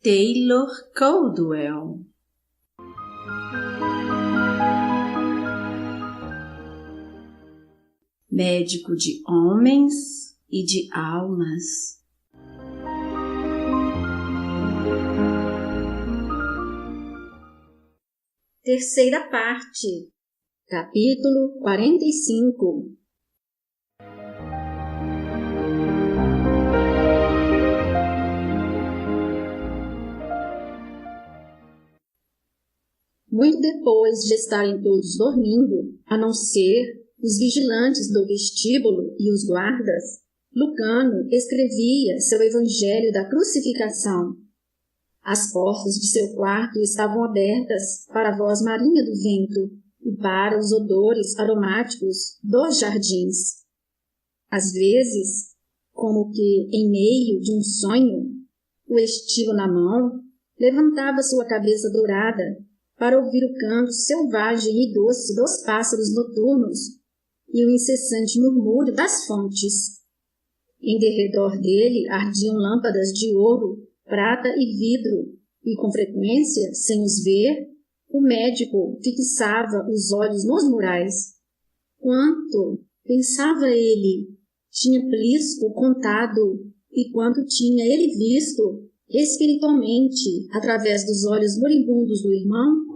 Taylor Caldwell. Médico de homens e de almas. Terceira parte, capítulo 45. Muito depois de estarem todos dormindo, a não ser os vigilantes do vestíbulo e os guardas, Lucano escrevia seu Evangelho da Crucificação. As portas de seu quarto estavam abertas para a voz marinha do vento e para os odores aromáticos dos jardins. Às vezes, como que em meio de um sonho, o estilo na mão, levantava sua cabeça dourada para ouvir o canto selvagem e doce dos pássaros noturnos e o incessante murmúrio das fontes. Em derredor dele ardiam lâmpadas de ouro, prata e vidro, e com frequência, sem os ver, o médico fixava os olhos nos murais. Quanto, pensava ele, tinha Prisco contado e quanto tinha ele visto espiritualmente através dos olhos moribundos do irmão?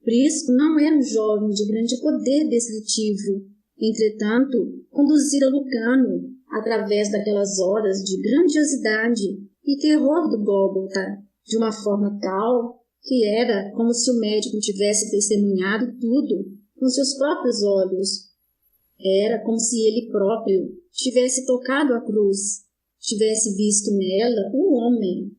Prisco não era um jovem de grande poder descritivo, entretanto, conduzira Lucano através daquelas horas de grandiosidade e terror do Gólgota, de uma forma tal que era como se o médico tivesse testemunhado tudo com seus próprios olhos. Era como se ele próprio tivesse tocado a cruz, tivesse visto nela um homem,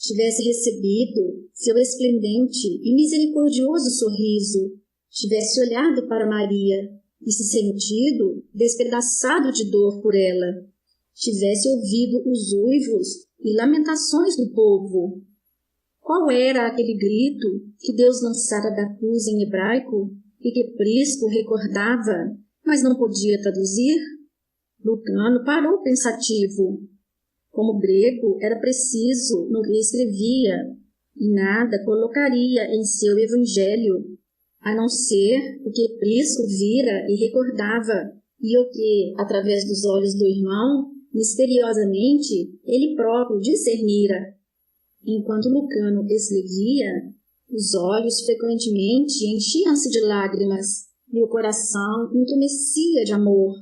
tivesse recebido seu esplendente e misericordioso sorriso, tivesse olhado para Maria e se sentido despedaçado de dor por ela, tivesse ouvido os uivos e lamentações do povo. Qual era aquele grito que Deus lançara da cruz em hebraico e que Prisco recordava, mas não podia traduzir? Lucano parou pensativo. Como grego, era preciso no que escrevia, e nada colocaria em seu evangelho, a não ser o que Prisco vira e recordava, e o que, através dos olhos do irmão, misteriosamente, ele próprio discernira. Enquanto Lucano escrevia, os olhos frequentemente enchiam-se de lágrimas e o coração entumecia de amor.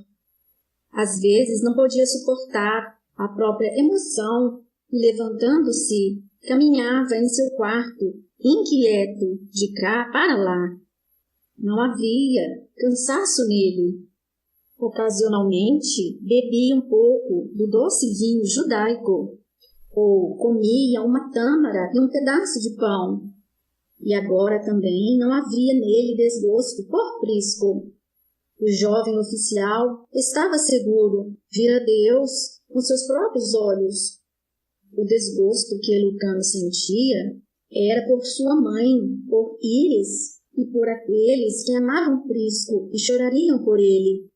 Às vezes não podia suportar a própria emoção e, levantando-se, caminhava em seu quarto, inquieto, de cá para lá. Não havia cansaço nele. Ocasionalmente, bebia um pouco do doce vinho judaico, ou comia uma tâmara e um pedaço de pão. E agora também não havia nele desgosto por Prisco. O jovem oficial estava seguro, vira Deus com seus próprios olhos. O desgosto que Lucano sentia era por sua mãe, por Íris e por aqueles que amavam Prisco e chorariam por ele.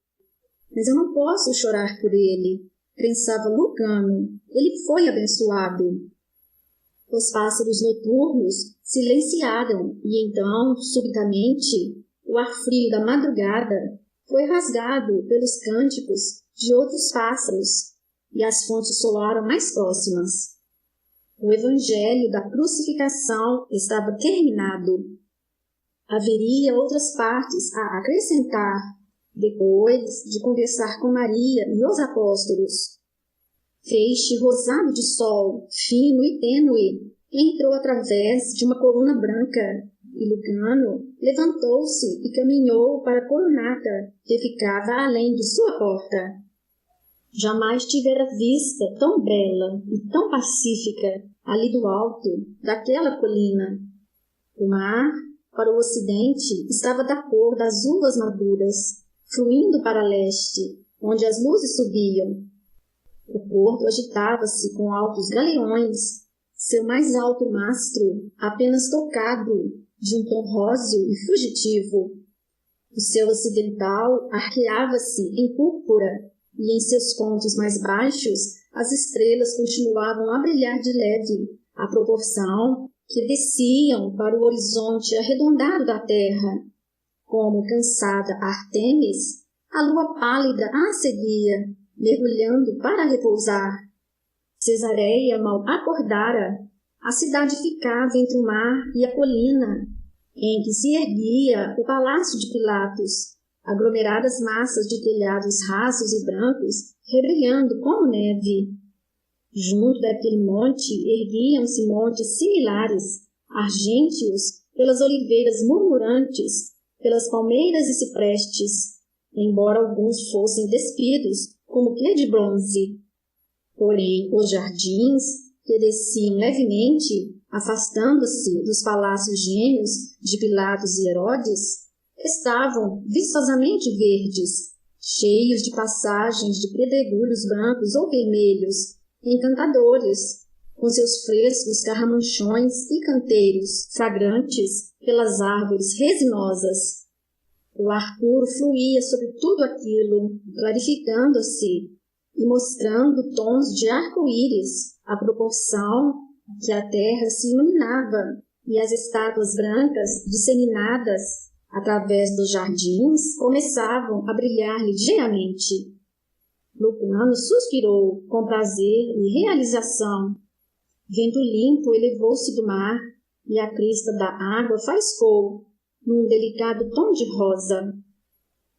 Mas eu não posso chorar por ele, pensava Lucano. Ele foi abençoado. Os pássaros noturnos silenciaram e então, subitamente, o ar frio da madrugada foi rasgado pelos cânticos de outros pássaros e as fontes soaram mais próximas. O Evangelho da Crucificação estava terminado. Haveria outras partes a acrescentar, depois de conversar com Maria e os apóstolos. Feixe rosado de sol, fino e tênue, entrou através de uma coluna branca, e Lucano levantou-se e caminhou para a colunata que ficava além de sua porta. Jamais tivera vista tão bela e tão pacífica ali do alto daquela colina. O mar, para o ocidente, estava da cor das uvas maduras, fluindo para leste, onde as luzes subiam. O porto agitava-se com altos galeões, seu mais alto mastro apenas tocado de um tom róseo e fugitivo. O céu ocidental arqueava-se em púrpura e em seus pontos mais baixos as estrelas continuavam a brilhar de leve, à proporção que desciam para o horizonte arredondado da terra. Como cansada Ártemis, a lua pálida a seguia, mergulhando para repousar. Cesareia mal acordara, a cidade ficava entre o mar e a colina, em que se erguia o palácio de Pilatos, aglomeradas massas de telhados rasos e brancos, rebrilhando como neve. Junto daquele monte erguiam-se montes similares, argênteos, pelas oliveiras murmurantes, pelas palmeiras e ciprestes, embora alguns fossem despidos, como que de bronze. Porém, os jardins, que desciam levemente, afastando-se dos palácios gêmeos de Pilatos e Herodes, estavam vistosamente verdes, cheios de passagens de pedregulhos brancos ou vermelhos, encantadores, com seus frescos carramanchões e canteiros fragrantes pelas árvores resinosas. O ar puro fluía sobre tudo aquilo, clarificando-se e mostrando tons de arco-íris, à proporção que a terra se iluminava e as estátuas brancas, disseminadas através dos jardins, começavam a brilhar ligeiramente. Lucano suspirou com prazer e realização. Vento limpo elevou-se do mar e a crista da água faiscou num delicado tom de rosa.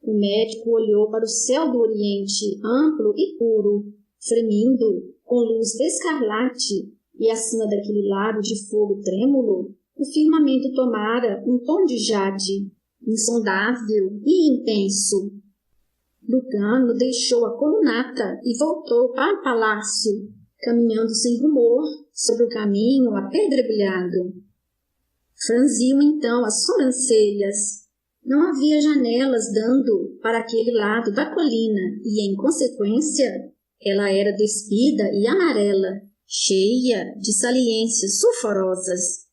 O médico olhou para o céu do oriente, amplo e puro, fremindo com luz escarlate, e acima daquele lago de fogo trêmulo, o firmamento tomara um tom de jade, insondável e intenso. Lucano deixou a colunata e voltou para o palácio, caminhando sem rumor sobre o caminho apedregoado. Franziu então as sobrancelhas. Não havia janelas dando para aquele lado da colina e, em consequência, ela era despida e amarela, cheia de saliências sulfurosas.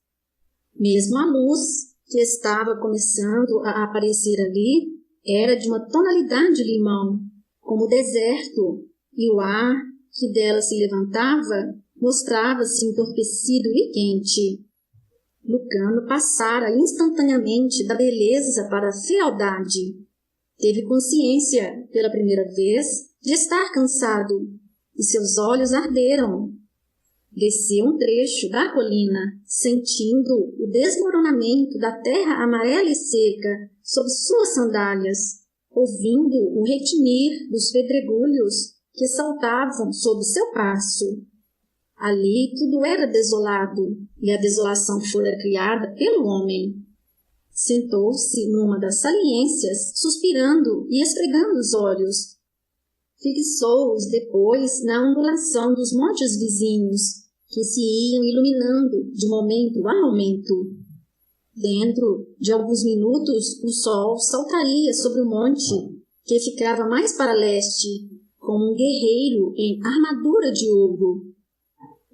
Mesmo a luz, que estava começando a aparecer ali, era de uma tonalidade limão, como o deserto, e o ar que dela se levantava mostrava-se entorpecido e quente. Lucano passara instantaneamente da beleza para a fealdade. Teve consciência, pela primeira vez, de estar cansado, e seus olhos arderam. Desceu um trecho da colina, sentindo o desmoronamento da terra amarela e seca sob suas sandálias, ouvindo o retinir dos pedregulhos que saltavam sob seu passo. Ali tudo era desolado, e a desolação fora criada pelo homem. Sentou-se numa das saliências, suspirando e esfregando os olhos. Fixou-os depois na ondulação dos montes vizinhos, que se iam iluminando de momento a momento. Dentro de alguns minutos, o sol saltaria sobre o monte, que ficava mais para leste, como um guerreiro em armadura de ouro.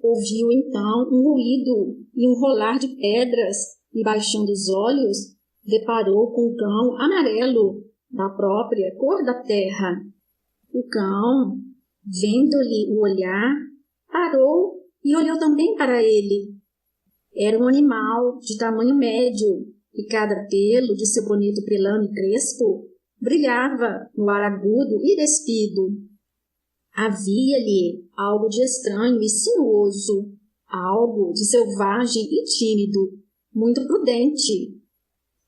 Ouviu então um ruído e um rolar de pedras, e baixando os olhos, deparou com um cão amarelo, da própria cor da terra. O cão, vendo-lhe o olhar, parou e olhou também para ele. Era um animal de tamanho médio, e cada pelo de seu bonito pelão e crespo brilhava no ar agudo e despido. Havia-lhe algo de estranho e sinuoso, algo de selvagem e tímido, muito prudente.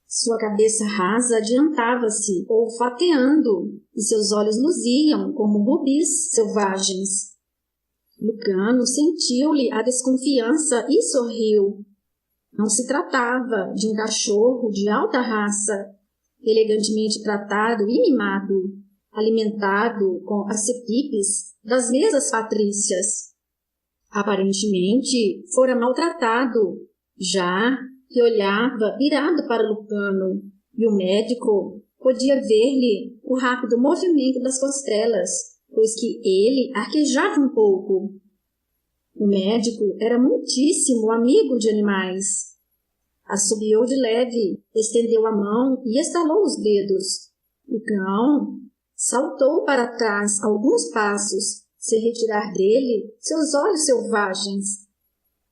Sua cabeça rasa adiantava-se, olfateando, e seus olhos luziam como rubis selvagens. Lucano sentiu-lhe a desconfiança e sorriu. Não se tratava de um cachorro de alta raça, elegantemente tratado e mimado, alimentado com as cepipes das mesas patrícias. Aparentemente, fora maltratado, já que olhava irado para Lucano, e o médico podia ver-lhe o rápido movimento das costelas, pois que ele arquejava um pouco. O médico era muitíssimo amigo de animais. Assobiou de leve, estendeu a mão e estalou os dedos. O cão saltou para trás alguns passos, sem retirar dele seus olhos selvagens.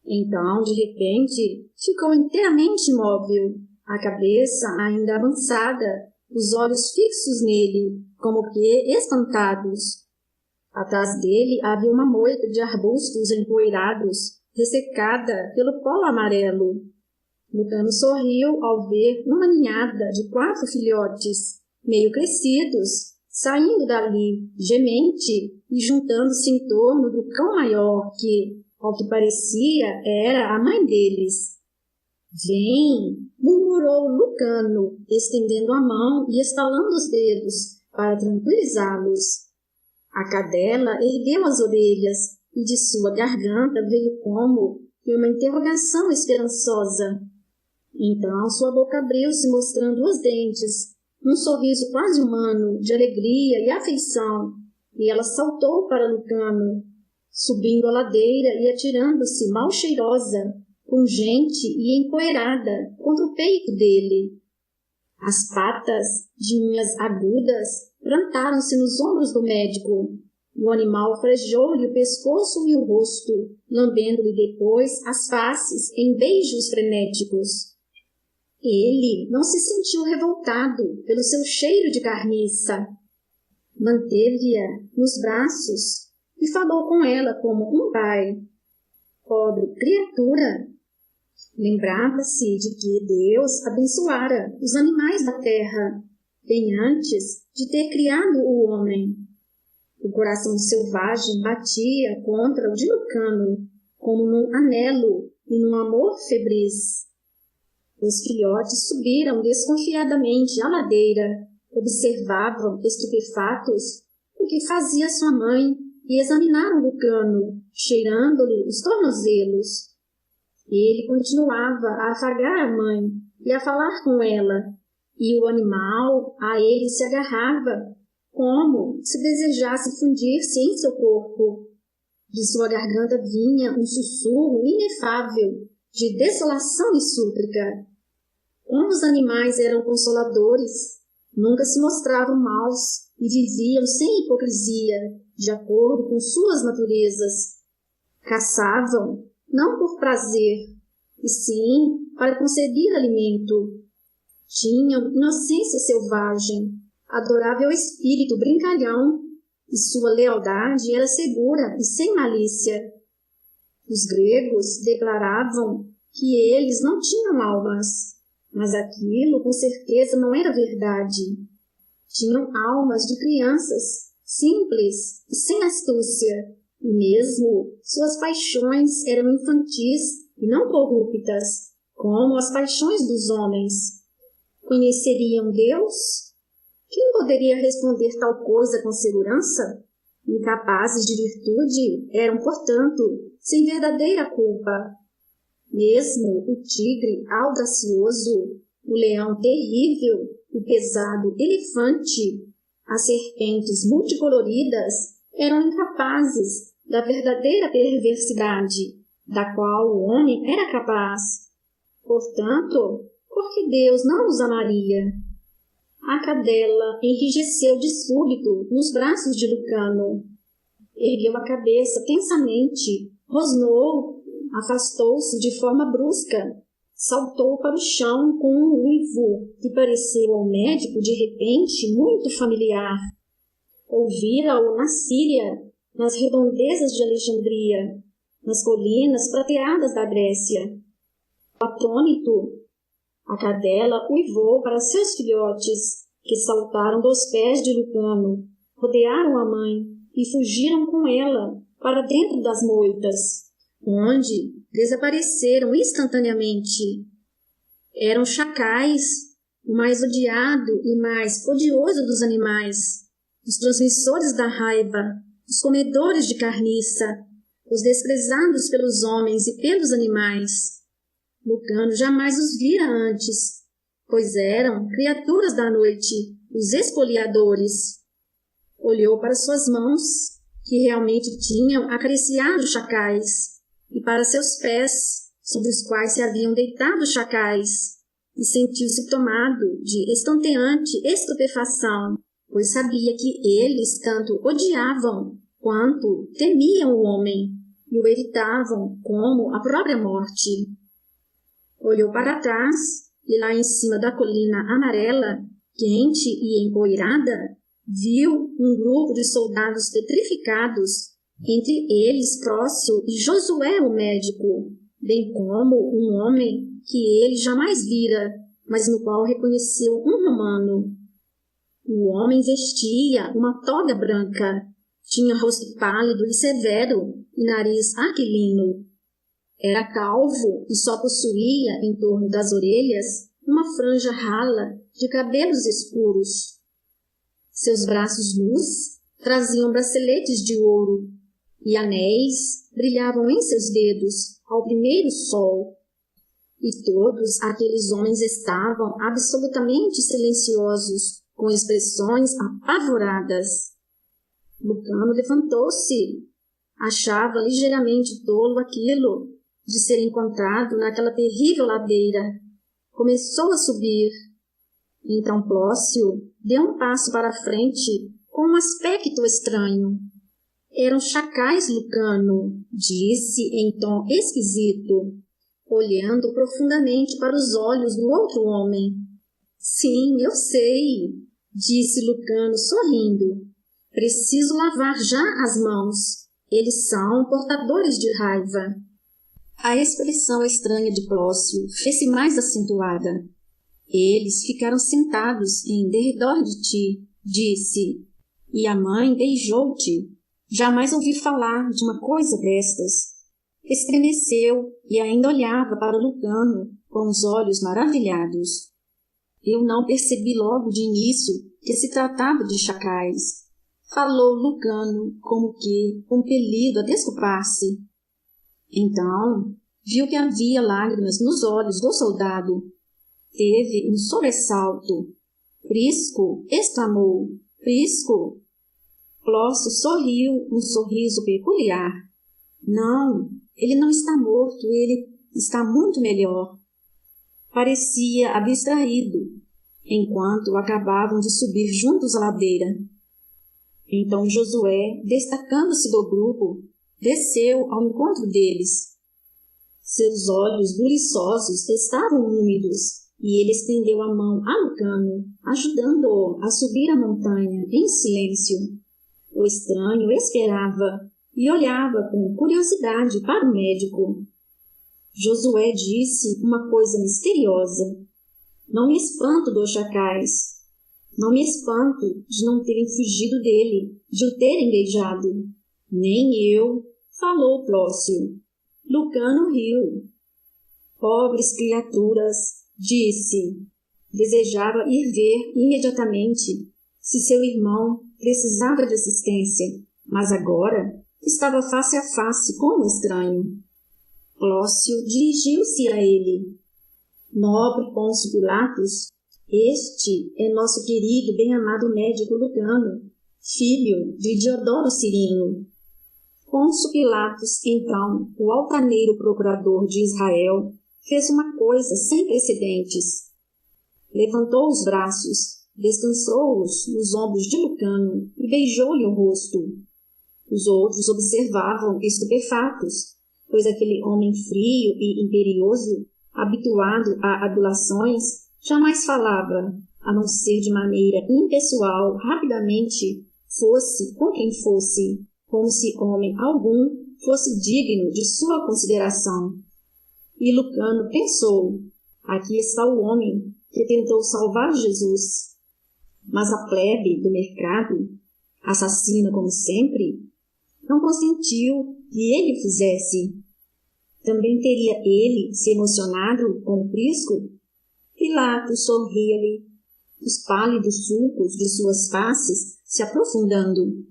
Então, de repente, ficou inteiramente imóvel, a cabeça ainda avançada, os olhos fixos nele, como que espantados. Atrás dele havia uma moita de arbustos empoeirados, ressecada pelo pó amarelo. Lucano sorriu ao ver uma ninhada de 4 filhotes, meio crescidos, saindo dali, gemente, e juntando-se em torno do cão maior que, ao que parecia, era a mãe deles. Vem, murmurou Lucano, estendendo a mão e estalando os dedos para tranquilizá-los. A cadela ergueu as orelhas e de sua garganta veio como que uma interrogação esperançosa. Então sua boca abriu-se mostrando os dentes, um sorriso quase humano de alegria e afeição, e ela saltou para Lucano, subindo a ladeira e atirando-se mal cheirosa, pungente e empoeirada contra o peito dele. As patas, de unhas agudas, plantaram-se nos ombros do médico. O animal frejou-lhe o pescoço e o rosto, lambendo-lhe depois as faces em beijos frenéticos. Ele não se sentiu revoltado pelo seu cheiro de carniça. Manteve-a nos braços e falou com ela como um pai. Pobre criatura! Lembrava-se de que Deus abençoara os animais da terra, bem antes de ter criado o homem. O coração selvagem batia contra o de Lucano, como num anelo e num amor febris. Os filhotes subiram desconfiadamente a ladeira, observavam estupefatos o que fazia sua mãe e examinaram Lucano, cheirando-lhe os tornozelos. Ele continuava a afagar a mãe e a falar com ela, e o animal a ele se agarrava, como se desejasse fundir-se em seu corpo. De sua garganta vinha um sussurro inefável de desolação e súplica. Como os animais eram consoladores, nunca se mostravam maus e viviam sem hipocrisia, de acordo com suas naturezas. Caçavam, não por prazer, e sim para conseguir alimento. Tinham inocência selvagem, adorável espírito brincalhão, e sua lealdade era segura e sem malícia. Os gregos declaravam que eles não tinham almas, mas aquilo com certeza não era verdade. Tinham almas de crianças, simples e sem astúcia, e mesmo suas paixões eram infantis e não corruptas, como as paixões dos homens. Conheceriam Deus? Quem poderia responder tal coisa com segurança? Incapazes de virtude, eram, portanto, sem verdadeira culpa. Mesmo o tigre audacioso, o leão terrível, o pesado elefante, as serpentes multicoloridas eram incapazes da verdadeira perversidade, da qual o homem era capaz. Portanto, por que Deus não os amaria? A cadela enrijeceu de súbito nos braços de Lucano. Ergueu a cabeça tensamente, rosnou, afastou-se de forma brusca, saltou para o chão com um uivo que pareceu ao médico de repente muito familiar. Ouvira-o na Síria, nas redondezas de Alexandria, nas colinas prateadas da Grécia. Atônito, a cadela uivou para seus filhotes, que saltaram dos pés de Lucano, rodearam a mãe e fugiram com ela para dentro das moitas, onde desapareceram instantaneamente. Eram chacais, o mais odiado e mais odioso dos animais, os transmissores da raiva, os comedores de carniça, os desprezados pelos homens e pelos animais. Lucano jamais os vira antes, pois eram criaturas da noite, os espoliadores. Olhou para suas mãos, que realmente tinham acariciado os chacais, e para seus pés, sobre os quais se haviam deitado os chacais, e sentiu-se tomado de estonteante estupefação, pois sabia que eles tanto odiavam quanto temiam o homem, e o evitavam como a própria morte. Olhou para trás e lá em cima da colina amarela, quente e empoeirada, viu um grupo de soldados petrificados, entre eles Prócio e Josué o médico, bem como um homem que ele jamais vira, mas no qual reconheceu um romano. O homem vestia uma toga branca, tinha rosto pálido e severo e nariz aquilino. Era calvo e só possuía em torno das orelhas uma franja rala de cabelos escuros. Seus braços nus traziam braceletes de ouro e anéis brilhavam em seus dedos ao primeiro sol. E todos aqueles homens estavam absolutamente silenciosos, com expressões apavoradas. Lucano levantou-se. Achava ligeiramente tolo aquilo de ser encontrado naquela terrível ladeira. Começou a subir. Então Plócio deu um passo para a frente com um aspecto estranho. Eram chacais, Lucano, disse em tom esquisito, olhando profundamente para os olhos do outro homem. Sim, eu sei, disse Lucano sorrindo. Preciso lavar já as mãos. Eles são portadores de raiva. A expressão estranha de Plócio fez-se mais acentuada. Eles ficaram sentados em derredor de ti, disse, e a mãe beijou-te. Jamais ouvi falar de uma coisa destas. Estremeceu e ainda olhava para Lucano com os olhos maravilhados. Eu não percebi logo de início que se tratava de chacais. Falou Lucano como que compelido a desculpar-se. Então, viu que havia lágrimas nos olhos do soldado. Teve um sobressalto. Prisco! Exclamou. Prisco! Plócio sorriu um sorriso peculiar. Não, ele não está morto, ele está muito melhor. Parecia abstraído, enquanto acabavam de subir juntos a ladeira. Então Josué, destacando-se do grupo, desceu ao encontro deles. Seus olhos buliçosos estavam úmidos, e ele estendeu a mão a Lucano, ajudando-o a subir a montanha em silêncio. O estranho esperava e olhava com curiosidade para o médico. Josué disse uma coisa misteriosa. Não me espanto dos chacais. Não me espanto de não terem fugido dele, de o terem beijado. Nem eu, falou Plócio. Lucano riu. Pobres criaturas, disse. Desejava ir ver imediatamente se seu irmão precisava de assistência, mas agora estava face a face com o estranho. Plócio dirigiu-se a ele. Nobre Pôncio Pilatos, este é nosso querido e bem-amado médico Lucano, filho de Diodoro Cirino. Pôncio Pilatos, então, o altaneiro procurador de Israel, fez uma coisa sem precedentes. Levantou os braços, descansou-os nos ombros de Lucano e beijou-lhe o rosto. Os outros observavam estupefatos, pois aquele homem frio e imperioso, habituado a adulações, jamais falava, a não ser de maneira impessoal, rapidamente, fosse com quem fosse, como se homem algum fosse digno de sua consideração. E Lucano pensou, aqui está o homem que tentou salvar Jesus. Mas a plebe do mercado, assassina como sempre, não consentiu que ele fizesse. Também teria ele se emocionado com o Prisco? Pilatos sorria-lhe, os pálidos sulcos de suas faces se aprofundando.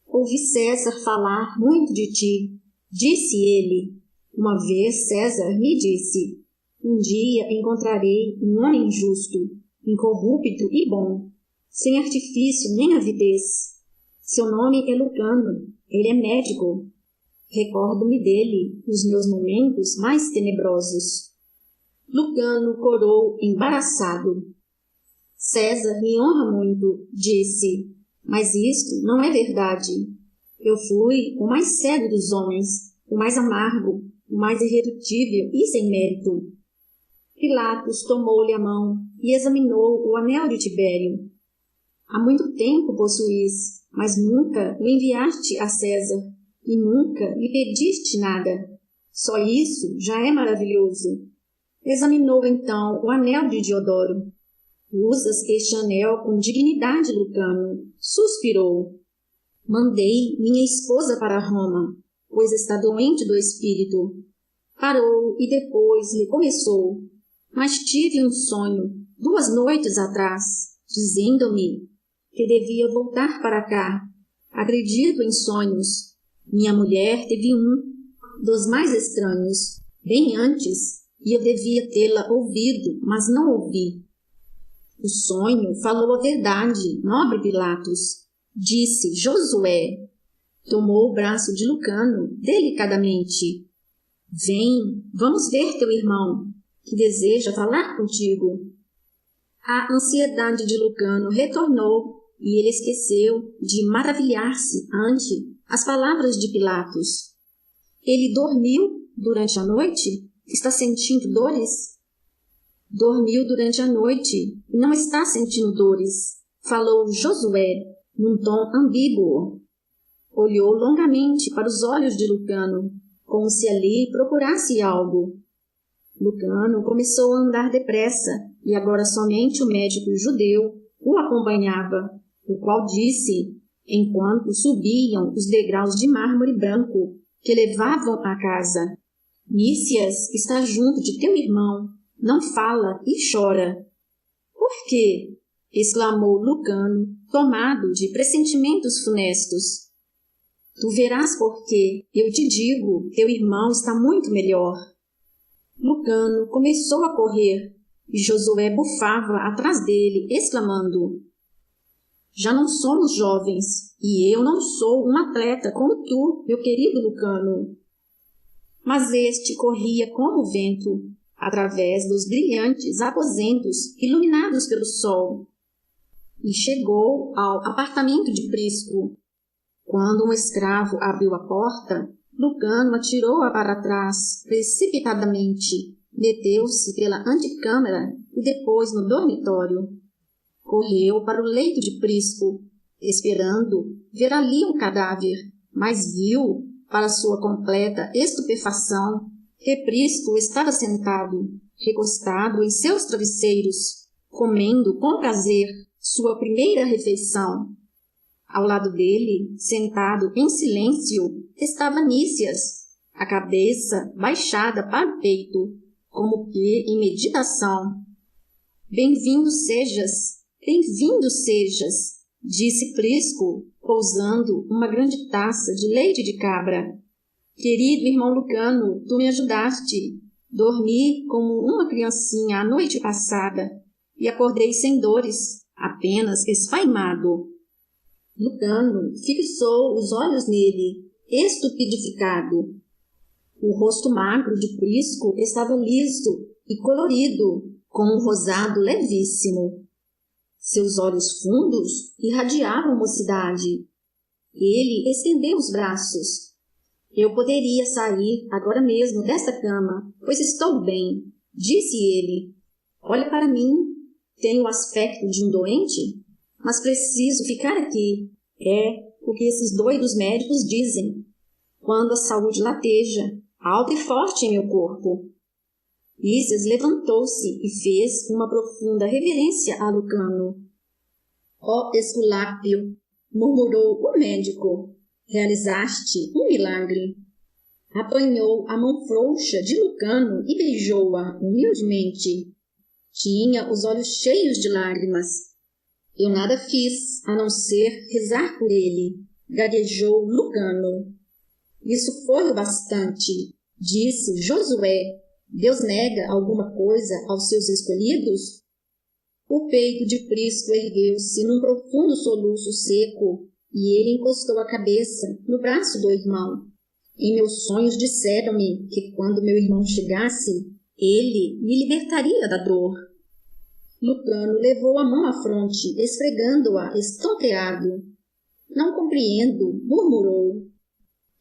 Ouvi César falar muito de ti, disse ele. Uma vez César me disse, um dia encontrarei um homem justo, incorrupto e bom, sem artifício nem avidez. Seu nome é Lucano, ele é médico. Recordo-me dele nos meus momentos mais tenebrosos. Lucano corou embaraçado. César me honra muito, disse, mas isto não é verdade. Eu fui o mais cego dos homens, o mais amargo, o mais irredutível e sem mérito. Pilatos tomou-lhe a mão e examinou o anel de Tibério. Há muito tempo possuís, mas nunca o enviaste a César, e nunca lhe pediste nada. Só isso já é maravilhoso. Examinou então o anel de Diodoro. Usas este anel com dignidade, Lucano. Suspirou. Mandei minha esposa para Roma, pois está doente do espírito. Parou e depois recomeçou. Mas tive um sonho, 2 noites atrás, dizendo-me que devia voltar para cá. Acredito em sonhos. Minha mulher teve um, dos mais estranhos, bem antes, e eu devia tê-la ouvido, mas não ouvi. O sonho falou a verdade, nobre Pilatos, disse Josué. Tomou o braço de Lucano delicadamente. Vem, vamos ver teu irmão, que deseja falar contigo. A ansiedade de Lucano retornou e ele esqueceu de maravilhar-se ante as palavras de Pilatos. Ele dormiu durante a noite? Está sentindo dores? Dormiu durante a noite e não está sentindo dores, falou Josué, num tom ambíguo. Olhou longamente para os olhos de Lucano, como se ali procurasse algo. Lucano começou a andar depressa, e agora somente o médico judeu o acompanhava, o qual disse, enquanto subiam os degraus de mármore branco que levavam à casa: Nícias está junto de teu irmão, não fala e chora. Por quê? Exclamou Lucano, tomado de pressentimentos funestos. Tu verás por quê, eu te digo, teu irmão está muito melhor. Lucano começou a correr, e Josué bufava atrás dele, exclamando: Já não somos jovens, e eu não sou um atleta como tu, meu querido Lucano. Mas este corria como o vento, através dos brilhantes aposentos iluminados pelo sol, e chegou ao apartamento de Prisco. Quando um escravo abriu a porta, Lucano atirou-a para trás precipitadamente, meteu-se pela antecâmara e depois no dormitório. Correu para o leito de Prisco, esperando ver ali um cadáver, mas viu, para sua completa estupefação, que Prisco estava sentado, recostado em seus travesseiros, comendo com prazer sua primeira refeição. Ao lado dele, sentado em silêncio, estava Nícias, a cabeça baixada para o peito, como que em meditação. Bem-vindo sejas, disse Prisco, pousando uma grande taça de leite de cabra. Querido irmão Lucano, tu me ajudaste. Dormi como uma criancinha a noite passada e acordei sem dores, apenas esfaimado. Lucano fixou os olhos nele, estupidificado. O rosto magro de Prisco estava liso e colorido, com um rosado levíssimo. Seus olhos fundos irradiavam mocidade. Ele estendeu os braços. Eu poderia sair agora mesmo desta cama, pois estou bem, disse ele. Olha para mim, tenho o aspecto de um doente? Mas preciso ficar aqui. É o que esses doidos médicos dizem. Quando a saúde lateja, alta e forte em meu corpo. Nícias levantou-se e fez uma profunda reverência a Lucano. Ó Esculápio, murmurou o médico, realizaste um milagre. Apanhou a mão frouxa de Lucano e beijou-a humildemente. Tinha os olhos cheios de lágrimas. Eu nada fiz, a não ser rezar por ele, gaguejou Lucano. Isso foi o bastante, disse Josué. Deus nega alguma coisa aos seus escolhidos? O peito de Prisco ergueu-se num profundo soluço seco, e ele encostou a cabeça no braço do irmão. Em meus sonhos disseram-me que quando meu irmão chegasse, ele me libertaria da dor. Lucano levou a mão à fronte, esfregando-a estonteado. Não compreendo, murmurou.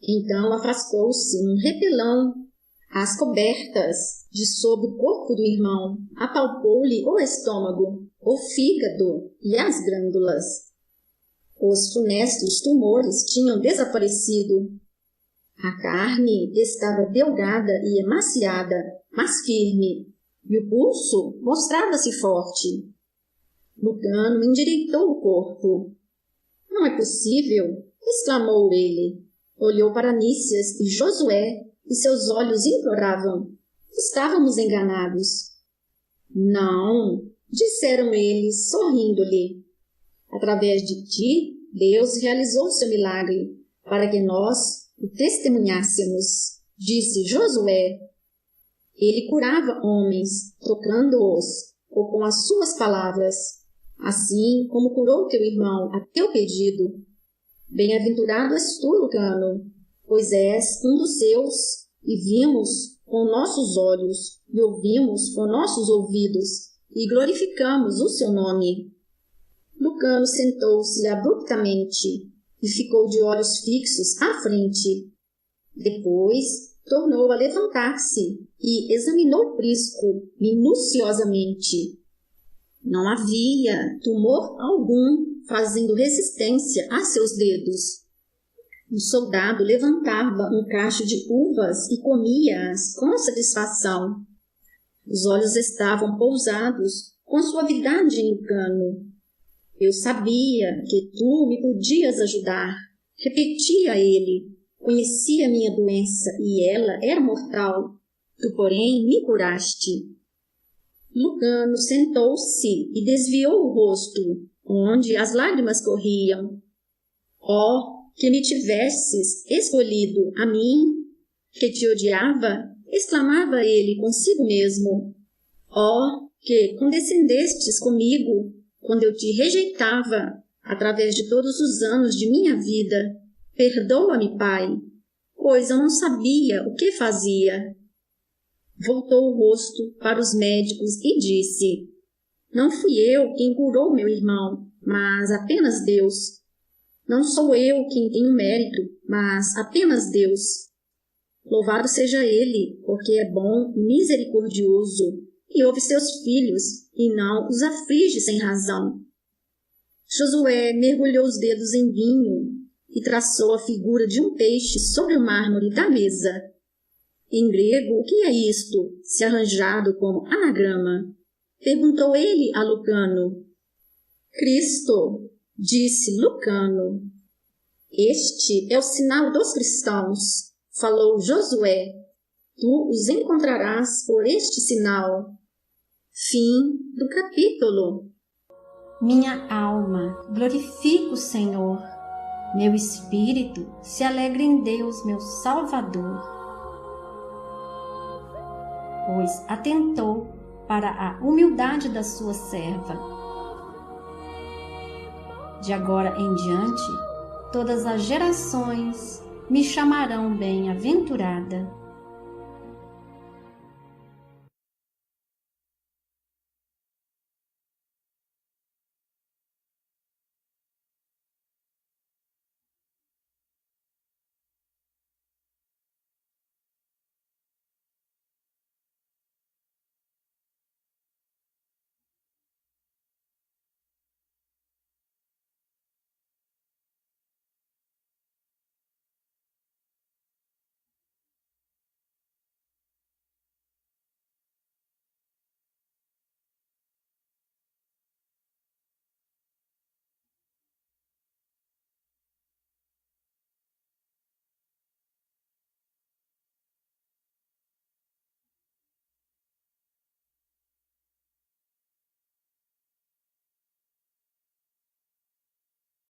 Então afastou-se num repelão às cobertas de sob o corpo do irmão, apalpou-lhe o estômago, o fígado e as glândulas. Os funestos tumores tinham desaparecido. A carne estava delgada e emaciada, mas firme, e o pulso mostrava-se forte. Lucano endireitou o corpo. Não é possível, exclamou ele. Olhou para Nícias e Josué, e seus olhos imploravam. Estávamos enganados. Não, disseram eles, sorrindo-lhe. Através de ti, Deus realizou seu milagre, para que nós o testemunhássemos, disse Josué. Ele curava homens, tocando-os, ou com as suas palavras, assim como curou teu irmão a teu pedido. Bem-aventurado és tu, Lucano, pois és um dos seus, e vimos com nossos olhos, e ouvimos com nossos ouvidos, e glorificamos o seu nome. Lucano sentou-se abruptamente e ficou de olhos fixos à frente. Depois tornou a levantar-se e examinou Prisco minuciosamente. Não havia tumor algum fazendo resistência a seus dedos. O soldado levantava um cacho de uvas e comia-as com satisfação. Os olhos estavam pousados com suavidade em Lucano. Eu sabia que tu me podias ajudar, repetia ele. Conhecia minha doença e ela era mortal. Tu, porém, me curaste. Lucano sentou-se e desviou o rosto, onde as lágrimas corriam. Oh, que me tivesses escolhido a mim, que te odiava, exclamava ele consigo mesmo. Oh, que condescendestes comigo, quando eu te rejeitava, através de todos os anos de minha vida. Perdoa-me, Pai, pois eu não sabia o que fazia. Voltou o rosto para os médicos e disse: Não fui eu quem curou meu irmão, mas apenas Deus. Não sou eu quem tenho mérito, mas apenas Deus. Louvado seja Ele, porque é bom e misericordioso, e ouve seus filhos, e não os aflige sem razão. Josué mergulhou os dedos em vinho e traçou a figura de um peixe sobre o mármore da mesa. Em grego, o que é isto, se arranjado como anagrama? Perguntou ele a Lucano. Cristo, disse Lucano. Este é o sinal dos cristãos, falou Josué. Tu os encontrarás por este sinal. Fim do capítulo. Minha alma glorifica o Senhor. Meu espírito se alegra em Deus, meu Salvador, pois atentou para a humildade da sua serva. De agora em diante, todas as gerações me chamarão bem-aventurada.